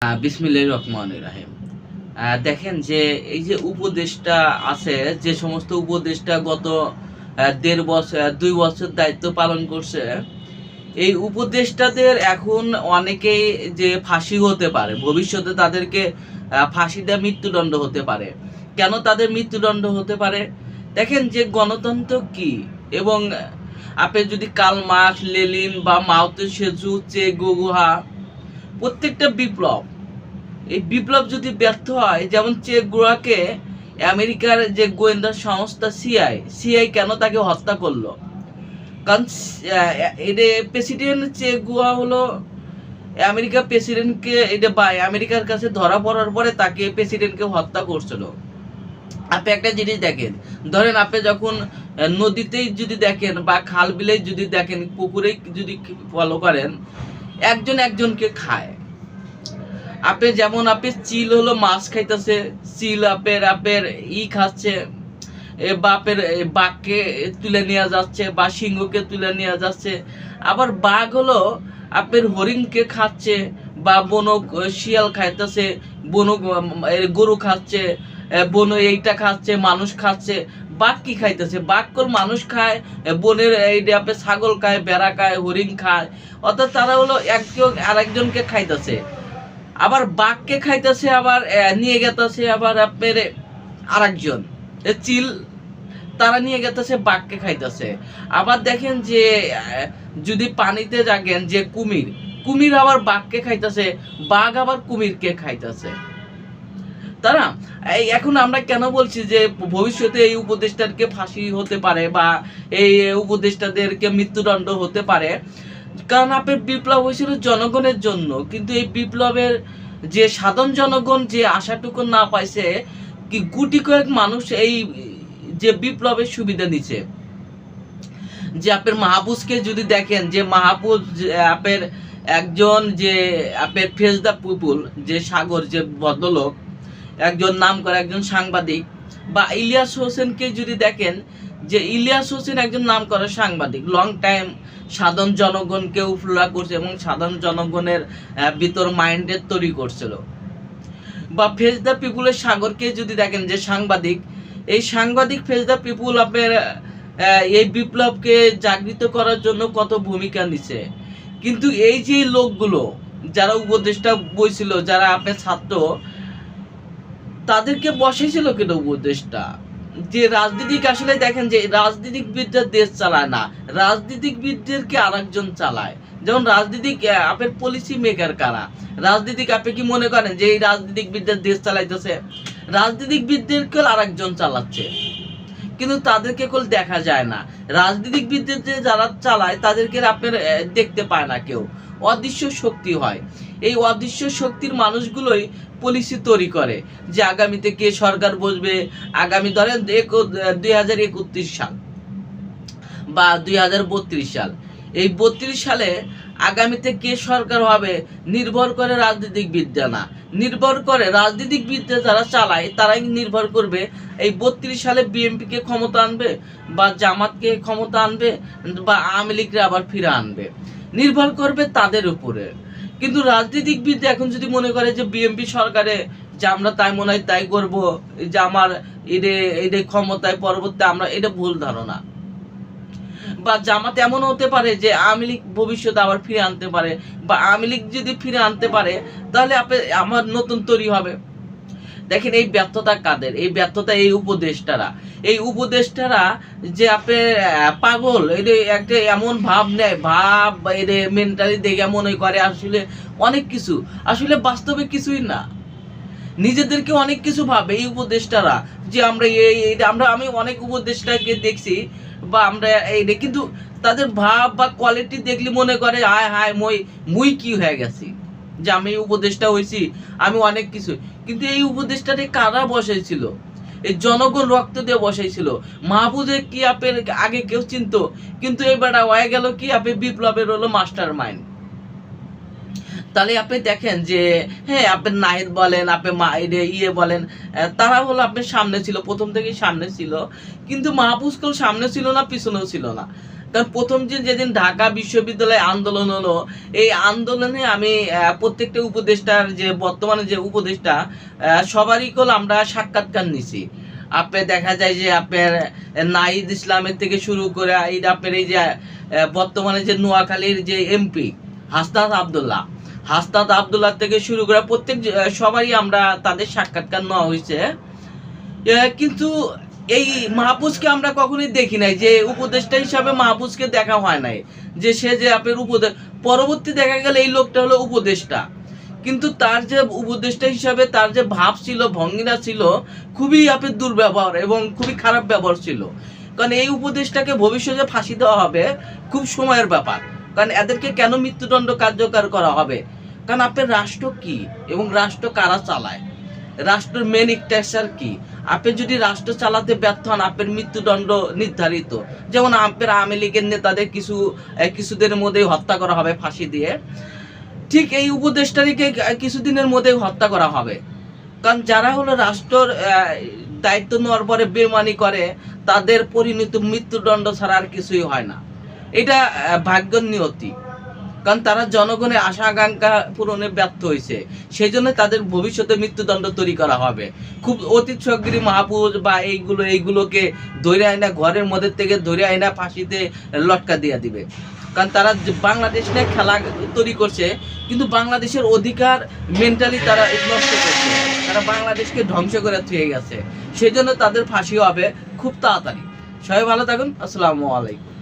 বিসমিল্লাহির রহমানির রহিম। দেখেন যে এই যে উপদেষ্টা আছে, যে সমস্ত উপদেষ্টা গত ১.৫ বছর ২ বছর দায়িত্ব পালন করছে, এই উপদেষ্টাদের এখন অনেকেই যে ফাঁসি হতে পারে, ভবিষ্যতে তাদেরকে ফাঁসি দেওয়া মৃত্যুদণ্ড হতে পারে। কেন তাদের মৃত্যুদণ্ড হতে পারে? দেখেন যে গণতন্ত্র কি, এবং আপনি যদি কার্ল মার্কস, লেনিন বা মাও তসে-তুং, চে গুয়েভারা, প্রত্যেকটা বিপ্লব, এই বিপ্লব যদি ব্যর্থ হয়, যেমন চে গুয়েভারাকে আমেরিকার যে গোয়েন্দা সংস্থা সিআই কেন তাকে হত্যা করলো? কারণ প্রেসিডেন্ট চে গুয়েভারা হলো আমেরিকার প্রেসিডেন্টকে, এটা বা আমেরিকার কাছে ধরা পড়ার পরে তাকে প্রেসিডেন্টকে হত্যা করছিল। আপনি একটা জিনিস দেখেন, ধরেন আপনি যখন নদীতেই যদি দেখেন বা খাল বিলে যদি দেখেন, পুকুরে যদি ফলো করেন, একজন একজনকে খায়। আপনি যেমন আপনি চিল হলো মাছ খাইতেছে, চিল আপের খাচ্ছে, বাপের বাঘকে তুলে নিয়ে যাচ্ছে বা সিংহকে তুলে নিয়ে যাচ্ছে। আবার বাঘ হলো আপনার হরিণকে খাচ্ছে, বা বন শিয়াল খাইতেছে, বন গরু খাচ্ছে, বন এইটা খাচ্ছে, মানুষ খাচ্ছে। বাঘ কি খাইতেছে? বাঘ কল মানুষ খায়, বনের এইটা আপনার ছাগল খায়, বেড়া খায়, হরিণ খায়। অর্থাৎ তারা হলো একজন আরেকজনকে খাইতেছে। আবার বাঘকে খাইতেছে, আবার নিয়ে গেতেছে আবার আপনার আরেকজন চিল, তারা নিয়ে গেতেছে বাঘকে খাইতেছে। আবার দেখেন যে যদি পানিতে জাগেন যে কুমির আবার বাঘকে খাইতেছে, বাঘ আবার কুমিরকে খাইতেছে। তারা এখন আমরা কেন বলছি যে ভবিষ্যতে এই উপদেষ্টাদেরকে ফাঁসি হতে পারে বা এই উপদেষ্টাদেরকে মৃত্যুদণ্ড হতে পারে? কারণ আপনার বিপ্লব হয়েছিল জনগণের জন্য, কিন্তু এই বিপ্লবের যে সাধারণ জনগণ যে আশাটুকু না পাইছে, কি গুটি কয়েক মানুষ এই যে বিপ্লবের সুবিধা নিচ্ছে। যে আপনার মাহফুজকে যদি দেখেন, যে মাহফুজ আপনার একজন যে আপনার ফেস দ্য পিপুল, যে সাগর, যে ভদ্রলোক, একজন নাম করা একজন সাংবাদিক। বা ইলিয়াস হোসেনকে যদি দেখেন, যে ইলিয়াস হোসেন একজন নাম করা সাংবাদিক, লং টাইম সাধারণ জনগণকে উফলা করছে এবং সাধারণ জনগণের ভিতর মাইন্ডের তৈরি করছিল। বা ফেস দ্য পিপুলের সাগরকে যদি দেখেন, যে সাংবাদিক, এই সাংবাদিক ফেস দ্য পিপুল আপনার এই বিপ্লবকে জাগৃত করার জন্য কত ভূমিকা নিছে। কিন্তু এই যে লোকগুলো যারা উপদেষ্টা বইছিল, যারা আপনার ছাত্র, তাদেরকে বসাইছিল কেন উপদেষ্টা? যে রাজনীতিক, আসলে দেখেন যে রাজনীতিকবিদরা দেশ চালায় না, রাজনীতিকবিদদেরকে আরেকজন চালায়। যেমন রাজনীতিক আপনার পলিসি মেকার কারা? রাজনীতিক আপনি কি মনে করেন যে এই রাজনীতিকবিদদের দেশ চালাইতেছে? রাজনীতিকবিদদেরকে আরেকজন চালাচ্ছে, কিন্তু তাদেরকে কেউ দেখা যায় না। রাজনীতিকবিদদের যে যারা চালায় তাদেরকে আপনার দেখতে পায় না কেউ, অদৃশ্য শক্তি হয়। এই অদৃশ্য শক্তির মানুষগুলোই পলিসি তৈরি করে যে আগামীতে কে সরকার বসবে। আগামী ধরেন 2031 সাল বা 2032 সাল, এই 32 সালে আগামীতে কে সরকার হবে নির্ভর করে রাজনীতিকবিদরা না, নির্ভর করে রাজনীতিকবিদরা যারা চালায় তারাই নির্ভর করবে এই 32 সালে বিএনপিকে ক্ষমতা আনবে, বা জামাতকে ক্ষমতা আনবে, বা আওয়ামী লীগকে আবার ফিরে আনবে, নির্ভর করবে তাদের উপরে। কিন্তু রাজনীতিকবিদ এখন যদি মনে করে যে বিএনপি সরকারে যে আমরা তাই মনে হয় তাই করবো, যে আমার এটা ক্ষমতায় পরবর্তী আমরা, এটা ভুল ধারণা। বা জামাত এমন হতে পারে যে আওয়ামী লীগ ভবিষ্যতে আবার ফিরে আনতে পারে, বা আওয়ামী লীগ যদি ফিরে আনতে পারে তাহলে আমার নতুন তৈরি হবে। দেখেন এই ব্যর্থতা কাদের? এই ব্যর্থতা এই উপদেষ্টারা। এই উপদেষ্টারা যে আপনি পাগল, এটা একটা এমন ভাব নেয়, ভাব এদের মেন্টালি দেখে মনে করে আসলে অনেক কিছু, আসলে বাস্তবে কিছুই না। নিজেদেরকে অনেক কিছু ভাবে এই উপদেষ্টারা, যে আমরা আমি অনেক উপদেষ্টাকে দেখছি, বা আমরা এইটা, কিন্তু তাদের ভাব বা কোয়ালিটি দেখলে মনে করে হায় হায় মুই কি হয়ে গেছি, যে আমি উপদেষ্টা হয়েছি, আমি অনেক কিছু। কিন্তু এই উপদেষ্টারে কারা বসাইছিল? এই জনগণ রক্ত দিয়ে বসাইছিল। মাহফুজে কি আপনার আগে কেউ চিনতো? কিন্তু এই বেটা হয়ে গেল কি আপনি বিপ্লবের হলো মাস্টার মাইন্ড। তাহলে আপনি দেখেন যে হ্যাঁ, আপনি নাহিদ বলেন, আপনি বলেন, তারা হলো আপনার সামনে ছিল, প্রথম থেকেই সামনে ছিল। কিন্তু মাহফুজ সামনে ছিল না, পিছনেও ছিল না। কারণ প্রথম যেদিন ঢাকা বিশ্ববিদ্যালয় আন্দোলন হলো, এই আন্দোলনে আমি প্রত্যেকটা উপদেষ্টার যে বর্তমানে যে উপদেষ্টা সবারই আমরা সাক্ষাৎকার নিছি। আপনি দেখা যায় যে আপনার নাহিদ ইসলামের থেকে শুরু করে আপনার এই যে বর্তমানে যে নোয়াখালীর যে এমপি হাসনাত আবদুল্লাহ থেকে শুরু করে প্রত্যেক সবারই আমরা তাদের সাক্ষাৎকার নেওয়া হয়েছে। কিন্তু এই মাহফুজকে আমরা কখনোই দেখি নাই, যে উপদেষ্টা হিসাবে মাহফুজকে দেখা হয় নাই, যে সে যে আপনার পরবর্তী দেখা গেল এই লোকটা হলো উপদেষ্টা, কিন্তু তার যে উপদেষ্টা হিসাবে তার যে ভাব ছিল, ভঙ্গিনা ছিল, খুবই আপনার দুর্ব্যবহার এবং খুবই খারাপ ব্যবহার ছিল। কারণ এই উপদেষ্টাকে ভবিষ্যতে ফাঁসি দেওয়া হবে খুব সময়ের ব্যাপার। কারণ এদেরকে কেন মৃত্যুদণ্ড কার্যকর করা হবে? কারণ আপনার রাষ্ট্র কি এবং রাষ্ট্র কারা চালায়, রাষ্ট্রের মেন স্ট্রাকচার কি? আপনি যদি রাষ্ট্র চালাতে ব্যর্থ হন, আপনার মৃত্যুদণ্ড নির্ধারিত। যেমন আপনার আওয়ামী লীগের নেতাদের কিছুদিনের মধ্যেই হত্যা করা হবে ফাঁসি দিয়ে, ঠিক এই উপদেষ্টারিকে কিছুদিনের মধ্যেই হত্যা করা হবে। কারণ যারা হলো রাষ্ট্রের দায়িত্ব নেওয়ার পরে বেমানি করে, তাদের পরিণত মৃত্যুদণ্ড ছাড়া আর কিছুই হয় না। এটা ভাগ্যের নিয়তি। কারণ তারা জনগণের আশা আকাঙ্ক্ষা পূরণে ব্যর্থ হয়েছে, সেই জন্য তাদের ভবিষ্যতে মৃত্যুদণ্ড তৈরি করা হবে। খুব অতীত সক্রিয় মাহফুজ বা এইগুলোকে ধরে আইনা ঘরের মধ্যে থেকে ধরে আইনা ফাঁসিতে লটকা দিয়ে দিবে। কারণ তারা বাংলাদেশ নিয়ে খেলা তৈরি করছে, কিন্তু বাংলাদেশের অধিকার মেন্টালি তারা নষ্ট করছে, তারা বাংলাদেশকে ধ্বংস করে থুয়ে গেছে। সেই জন্য তাদের ফাঁসি হবে খুব তাড়াতাড়ি। সবাই ভালো থাকুন, আসসালামু আলাইকুম।